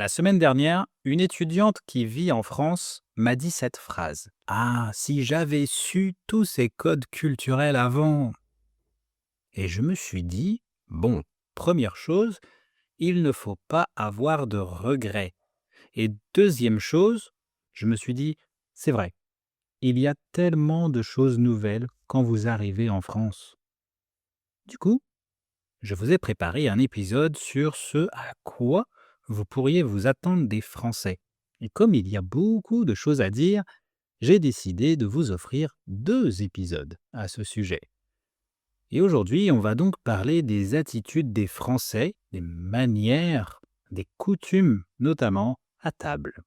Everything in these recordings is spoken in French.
La semaine dernière, une étudiante qui vit en France m'a dit cette phrase. Ah, si j'avais su tous ces codes culturels avant. Et je me suis dit, bon, première chose, il ne faut pas avoir de regrets. Et deuxième chose, je me suis dit, c'est vrai, il y a tellement de choses nouvelles quand vous arrivez en France. Du coup, je vous ai préparé un épisode sur ce à quoi vous pourriez vous attendre des Français. Et comme il y a beaucoup de choses à dire, j'ai décidé de vous offrir 2 épisodes à ce sujet. Et aujourd'hui, on va donc parler des attitudes des Français, des manières, des coutumes, notamment à table.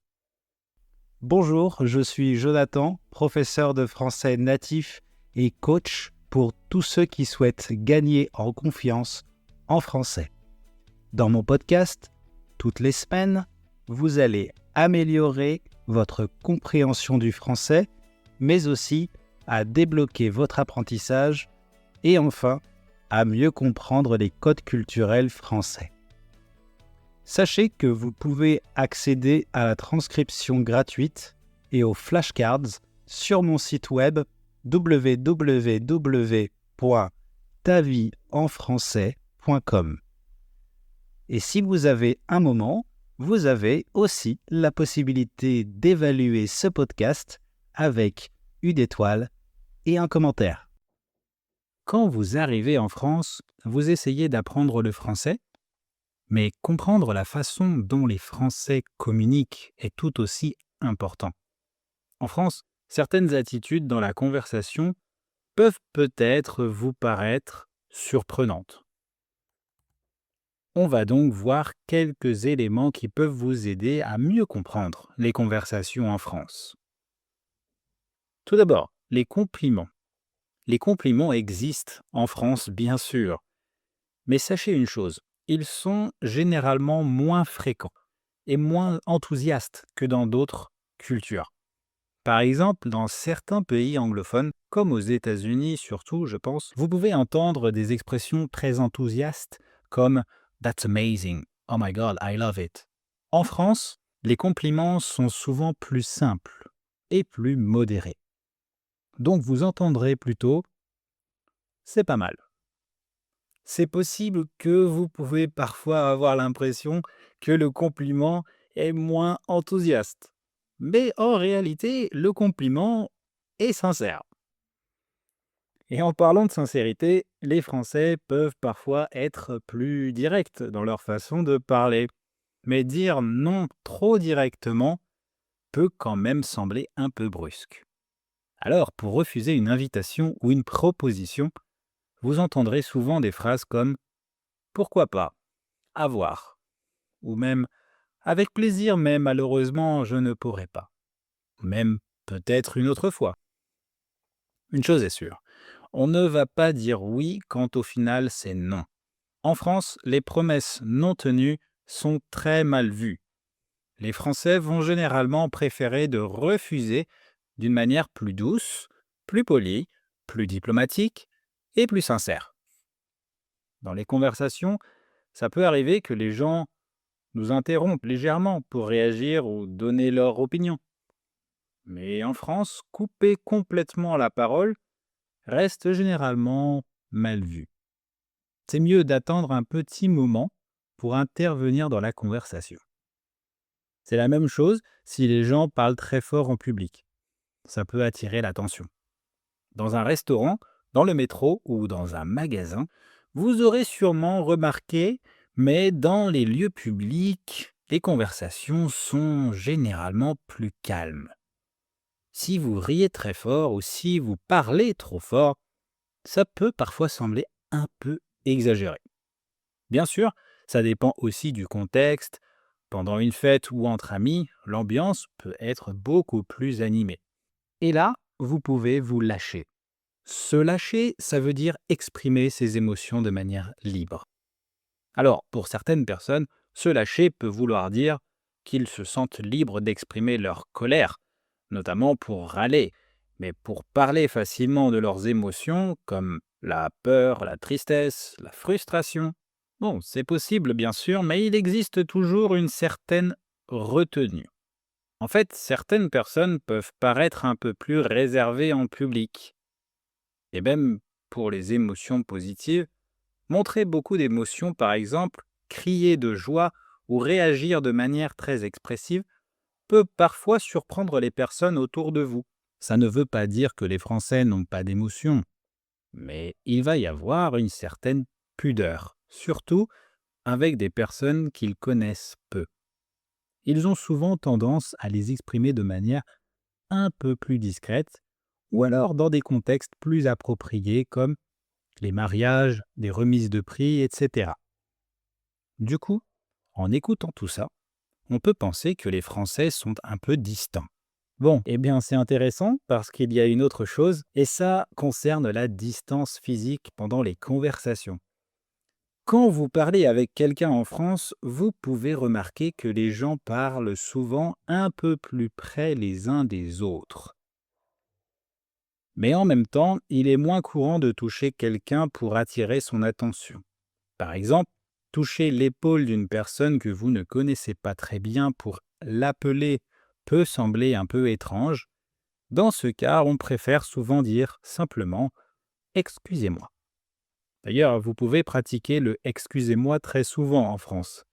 Bonjour, je suis Jonathan, professeur de français natif et coach pour tous ceux qui souhaitent gagner en confiance en français. Dans mon podcast, toutes les semaines, vous allez améliorer votre compréhension du français, mais aussi à débloquer votre apprentissage et enfin à mieux comprendre les codes culturels français. Sachez que vous pouvez accéder à la transcription gratuite et aux flashcards sur mon site web www.tavieenfrançais.com. Et si vous avez un moment, vous avez aussi la possibilité d'évaluer ce podcast avec une étoile et un commentaire. Quand vous arrivez en France, vous essayez d'apprendre le français, mais comprendre la façon dont les Français communiquent est tout aussi important. En France, certaines attitudes dans la conversation peuvent peut-être vous paraître surprenantes. On va donc voir quelques éléments qui peuvent vous aider à mieux comprendre les conversations en France. Tout d'abord, les compliments. Les compliments existent en France, bien sûr, mais sachez une chose, ils sont généralement moins fréquents et moins enthousiastes que dans d'autres cultures. Par exemple, dans certains pays anglophones, comme aux États-Unis surtout, je pense, vous pouvez entendre des expressions très enthousiastes comme That's amazing, oh my god, I love it. En France, les compliments sont souvent plus simples et plus modérés. Donc vous entendrez plutôt C'est pas mal. C'est possible que vous pouvez parfois avoir l'impression que le compliment est moins enthousiaste. Mais en réalité, le compliment est sincère. Et en parlant de sincérité, les Français peuvent parfois être plus directs dans leur façon de parler. Mais dire non trop directement peut quand même sembler un peu brusque. Alors, pour refuser une invitation ou une proposition, vous entendrez souvent des phrases comme pourquoi pas, à voir, ou même avec plaisir, mais malheureusement, je ne pourrai pas. Même peut-être une autre fois. Une chose est sûre, on ne va pas dire oui quand au final c'est non. En France, les promesses non tenues sont très mal vues. Les Français vont généralement préférer de refuser d'une manière plus douce, plus polie, plus diplomatique et plus sincère. Dans les conversations, ça peut arriver que les gens nous interrompent légèrement pour réagir ou donner leur opinion. Mais en France, couper complètement la parole reste généralement mal vu. C'est mieux d'attendre un petit moment pour intervenir dans la conversation. C'est la même chose si les gens parlent très fort en public. Ça peut attirer l'attention. Dans un restaurant, dans le métro ou dans un magasin, vous aurez sûrement remarqué, mais dans les lieux publics, les conversations sont généralement plus calmes. Si vous riez très fort ou si vous parlez trop fort, ça peut parfois sembler un peu exagéré. Bien sûr, ça dépend aussi du contexte. Pendant une fête ou entre amis, l'ambiance peut être beaucoup plus animée. Et là, vous pouvez vous lâcher. Se lâcher, ça veut dire exprimer ses émotions de manière libre. Alors, pour certaines personnes, se lâcher peut vouloir dire qu'ils se sentent libres d'exprimer leur colère, notamment pour râler, mais pour parler facilement de leurs émotions, comme la peur, la tristesse, la frustration. Bon, c'est possible bien sûr, mais il existe toujours une certaine retenue. En fait, certaines personnes peuvent paraître un peu plus réservées en public. Et même pour les émotions positives, montrer beaucoup d'émotions, par exemple, crier de joie ou réagir de manière très expressive, peut parfois surprendre les personnes autour de vous. Ça ne veut pas dire que les Français n'ont pas d'émotions, mais il va y avoir une certaine pudeur, surtout avec des personnes qu'ils connaissent peu. Ils ont souvent tendance à les exprimer de manière un peu plus discrète, ou alors dans des contextes plus appropriés comme les mariages, des remises de prix, etc. Du coup, en écoutant tout ça, on peut penser que les Français sont un peu distants. Bon, eh bien c'est intéressant parce qu'il y a une autre chose, et ça concerne la distance physique pendant les conversations. Quand vous parlez avec quelqu'un en France, vous pouvez remarquer que les gens parlent souvent un peu plus près les uns des autres. Mais en même temps, il est moins courant de toucher quelqu'un pour attirer son attention. Par exemple, toucher l'épaule d'une personne que vous ne connaissez pas très bien pour l'appeler peut sembler un peu étrange. Dans ce cas, on préfère souvent dire simplement «excusez-moi». D'ailleurs, vous pouvez pratiquer le «excusez-moi» très souvent en France.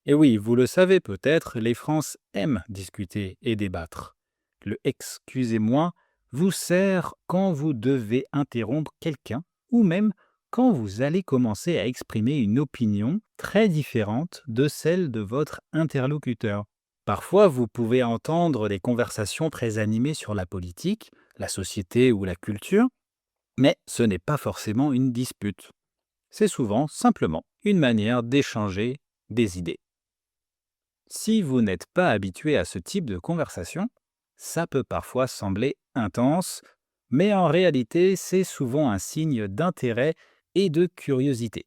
Et oui, vous le savez peut-être, les Français aiment discuter et débattre. Le «excusez-moi» vous sert quand vous devez interrompre quelqu'un ou même quand vous allez commencer à exprimer une opinion très différente de celle de votre interlocuteur. Parfois, vous pouvez entendre des conversations très animées sur la politique, la société ou la culture, mais ce n'est pas forcément une dispute. C'est souvent simplement une manière d'échanger des idées. Si vous n'êtes pas habitué à ce type de conversation, ça peut parfois sembler intense, mais en réalité, c'est souvent un signe d'intérêt et de curiosité.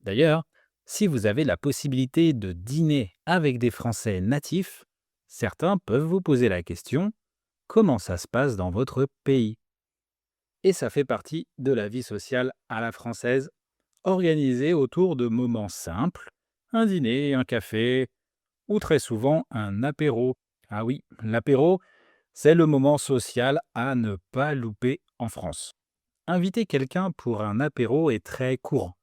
D'ailleurs, si vous avez la possibilité de dîner avec des Français natifs, certains peuvent vous poser la question: comment ça se passe dans votre pays? Et ça fait partie de la vie sociale à la française, organisée autour de moments simples, un dîner, un café, ou très souvent un apéro. Ah oui, l'apéro, c'est le moment social à ne pas louper en France. Inviter quelqu'un pour un apéro est très courant.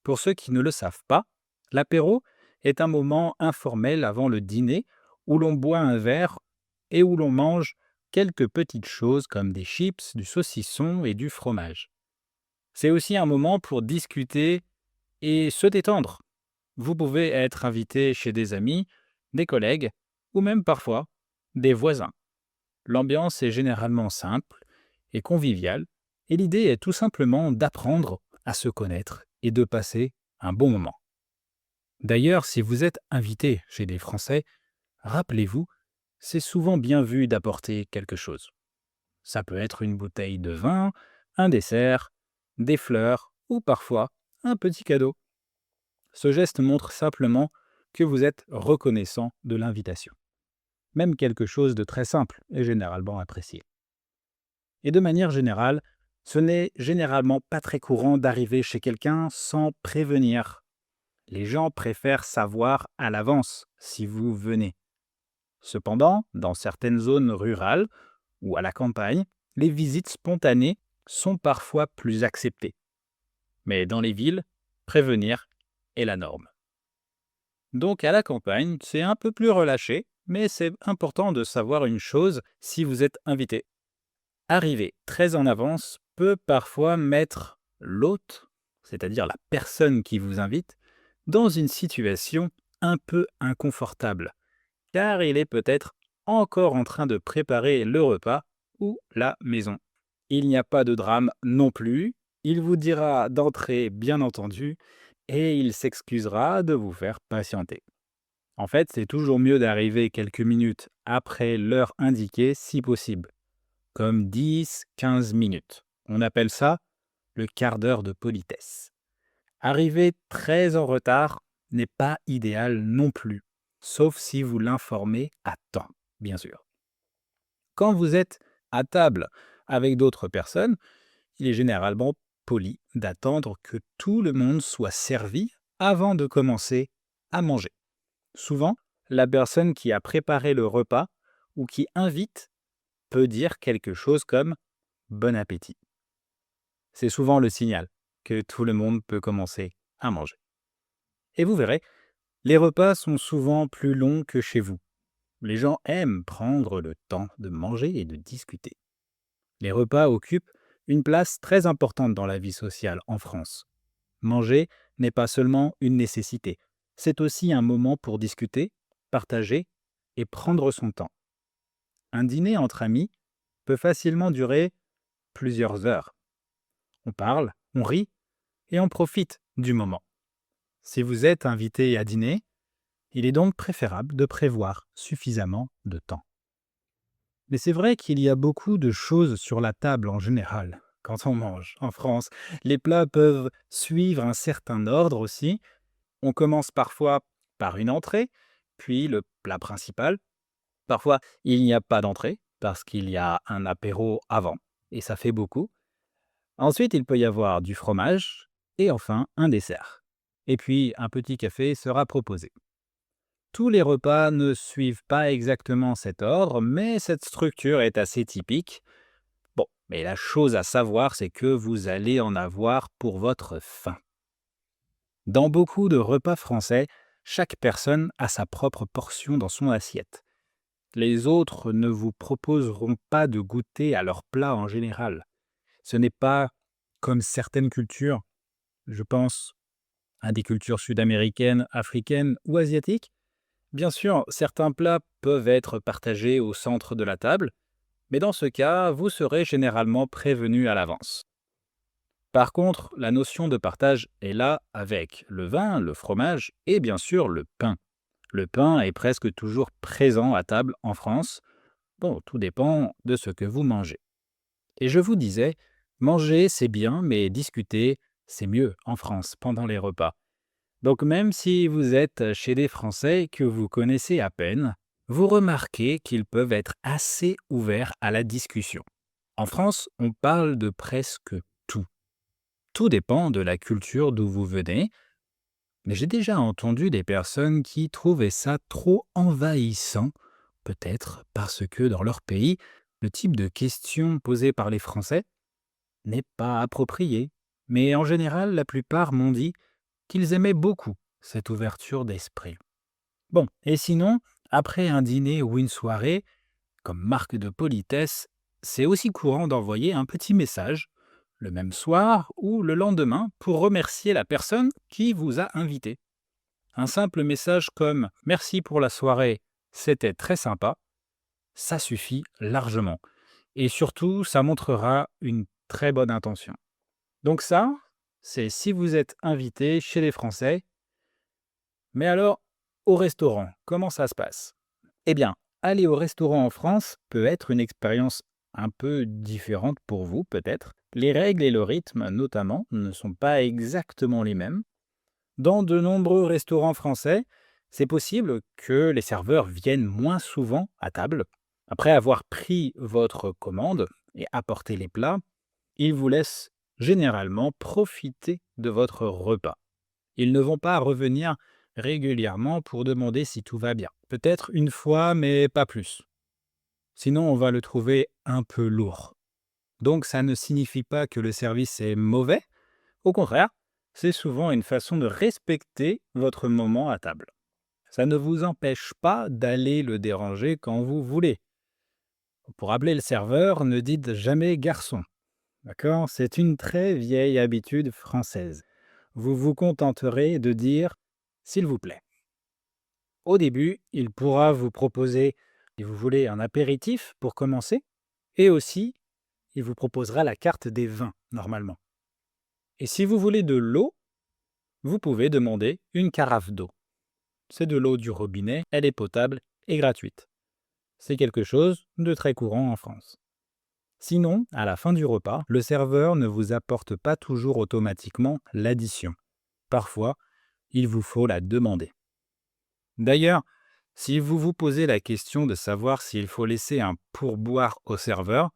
Pour ceux qui ne le savent pas, l'apéro est un moment informel avant le dîner où l'on boit un verre et où l'on mange quelques petites choses comme des chips, du saucisson et du fromage. C'est aussi un moment pour discuter et se détendre. Vous pouvez être invité chez des amis, des collègues ou même parfois des voisins. L'ambiance est généralement simple et conviviale et l'idée est tout simplement d'apprendre à se connaître et de passer un bon moment. D'ailleurs, si vous êtes invité chez des Français, rappelez-vous, c'est souvent bien vu d'apporter quelque chose. Ça peut être une bouteille de vin, un dessert, des fleurs ou parfois un petit cadeau. Ce geste montre simplement que vous êtes reconnaissant de l'invitation. Même quelque chose de très simple est généralement apprécié. Et de manière générale, ce n'est généralement pas très courant d'arriver chez quelqu'un sans prévenir. Les gens préfèrent savoir à l'avance si vous venez. Cependant, dans certaines zones rurales ou à la campagne, les visites spontanées sont parfois plus acceptées. Mais dans les villes, prévenir est la norme. Donc à la campagne, c'est un peu plus relâché, mais c'est important de savoir une chose si vous êtes invité. Arriver très en avance peut parfois mettre l'hôte, c'est-à-dire la personne qui vous invite, dans une situation un peu inconfortable, car il est peut-être encore en train de préparer le repas ou la maison. Il n'y a pas de drame non plus, il vous dira d'entrer bien entendu, et il s'excusera de vous faire patienter. En fait, c'est toujours mieux d'arriver quelques minutes après l'heure indiquée si possible, comme 10-15 minutes. On appelle ça le quart d'heure de politesse. Arriver très en retard n'est pas idéal non plus, sauf si vous l'informez à temps, bien sûr. Quand vous êtes à table avec d'autres personnes, il est généralement poli d'attendre que tout le monde soit servi avant de commencer à manger. Souvent, la personne qui a préparé le repas ou qui invite peut dire quelque chose comme bon appétit. C'est souvent le signal que tout le monde peut commencer à manger. Et vous verrez, les repas sont souvent plus longs que chez vous. Les gens aiment prendre le temps de manger et de discuter. Les repas occupent une place très importante dans la vie sociale en France. Manger n'est pas seulement une nécessité, c'est aussi un moment pour discuter, partager et prendre son temps. Un dîner entre amis peut facilement durer plusieurs heures. On parle, on rit et on profite du moment. Si vous êtes invité à dîner, il est donc préférable de prévoir suffisamment de temps. Mais c'est vrai qu'il y a beaucoup de choses sur la table en général. Quand on mange en France, les plats peuvent suivre un certain ordre aussi. On commence parfois par une entrée, puis le plat principal. Parfois, il n'y a pas d'entrée parce qu'il y a un apéro avant, et ça fait beaucoup. Ensuite, il peut y avoir du fromage et enfin un dessert. Et puis, un petit café sera proposé. Tous les repas ne suivent pas exactement cet ordre, mais cette structure est assez typique. Bon, mais la chose à savoir, c'est que vous allez en avoir pour votre faim. Dans beaucoup de repas français, chaque personne a sa propre portion dans son assiette. Les autres ne vous proposeront pas de goûter à leur plat en général. Ce n'est pas comme certaines cultures, je pense à des cultures sud-américaines, africaines ou asiatiques. Bien sûr, certains plats peuvent être partagés au centre de la table, mais dans ce cas, vous serez généralement prévenu à l'avance. Par contre, la notion de partage est là avec le vin, le fromage et bien sûr le pain. Le pain est presque toujours présent à table en France. Bon, tout dépend de ce que vous mangez. Et je vous disais, manger c'est bien, mais discuter c'est mieux en France pendant les repas. Donc même si vous êtes chez des Français que vous connaissez à peine, vous remarquez qu'ils peuvent être assez ouverts à la discussion. En France, on parle de presque tout. Tout dépend de la culture d'où vous venez, mais j'ai déjà entendu des personnes qui trouvaient ça trop envahissant, peut-être parce que dans leur pays, le type de questions posées par les Français n'est pas approprié. Mais en général, la plupart m'ont dit qu'ils aimaient beaucoup cette ouverture d'esprit. Bon, et sinon, après un dîner ou une soirée, comme marque de politesse, c'est aussi courant d'envoyer un petit message, le même soir ou le lendemain, pour remercier la personne qui vous a invité. Un simple message comme «Merci pour la soirée, c'était très sympa», ça suffit largement. Et surtout, ça montrera une très bonne intention. Donc ça, c'est si vous êtes invité chez les Français. Mais alors, au restaurant, comment ça se passe? Eh bien, aller au restaurant en France peut être une expérience un peu différente pour vous, peut-être. Les règles et le rythme, notamment, ne sont pas exactement les mêmes. Dans de nombreux restaurants français, c'est possible que les serveurs viennent moins souvent à table. Après avoir pris votre commande et apporté les plats, ils vous laissent généralement profiter de votre repas. Ils ne vont pas revenir régulièrement pour demander si tout va bien. Peut-être une fois, mais pas plus. Sinon, on va le trouver un peu lourd. Donc, ça ne signifie pas que le service est mauvais. Au contraire, c'est souvent une façon de respecter votre moment à table. Ça ne vous empêche pas d'aller le déranger quand vous voulez. Pour appeler le serveur, ne dites jamais garçon. D'accord? C'est une très vieille habitude française. Vous vous contenterez de dire s'il vous plaît. Au début, il pourra vous proposer, si vous voulez, un apéritif pour commencer, et aussi, il vous proposera la carte des vins, normalement. Et si vous voulez de l'eau, vous pouvez demander une carafe d'eau. C'est de l'eau du robinet, elle est potable et gratuite. C'est quelque chose de très courant en France. Sinon, à la fin du repas, le serveur ne vous apporte pas toujours automatiquement l'addition. Parfois, il vous faut la demander. D'ailleurs, si vous vous posez la question de savoir s'il faut laisser un pourboire au serveur,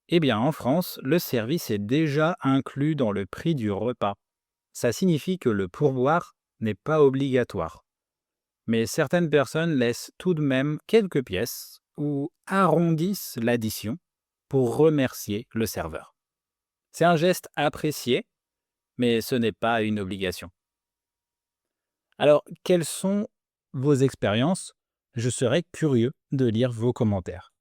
eh bien en France, le service est déjà inclus dans le prix du repas. Ça signifie que le pourboire n'est pas obligatoire. Mais certaines personnes laissent tout de même quelques pièces ou arrondissent l'addition pour remercier le serveur. C'est un geste apprécié, mais ce n'est pas une obligation. Alors, quelles sont vos expériences? Je serais curieux de lire vos commentaires.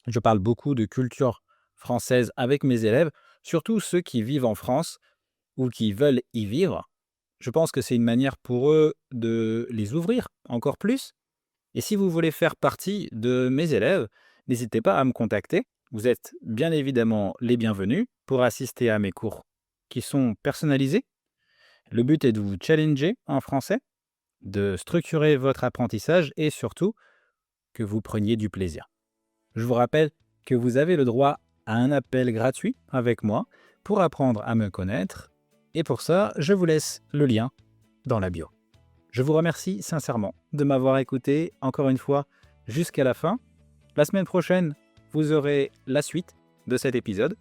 Je parle beaucoup de culture française avec mes élèves, surtout ceux qui vivent en France ou qui veulent y vivre. Je pense que c'est une manière pour eux de les ouvrir encore plus. Et si vous voulez faire partie de mes élèves, n'hésitez pas à me contacter. Vous êtes bien évidemment les bienvenus pour assister à mes cours qui sont personnalisés. Le but est de vous challenger en français, de structurer votre apprentissage et surtout que vous preniez du plaisir. Je vous rappelle que vous avez le droit à un appel gratuit avec moi pour apprendre à me connaître. Et pour ça, je vous laisse le lien dans la bio. Je vous remercie sincèrement de m'avoir écouté encore une fois jusqu'à la fin. La semaine prochaine, vous aurez la suite de cet épisode.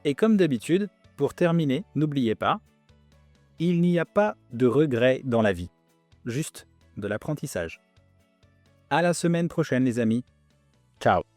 Et comme d'habitude, pour terminer, n'oubliez pas, il n'y a pas de regrets dans la vie, juste de l'apprentissage. À la semaine prochaine les amis. Ciao.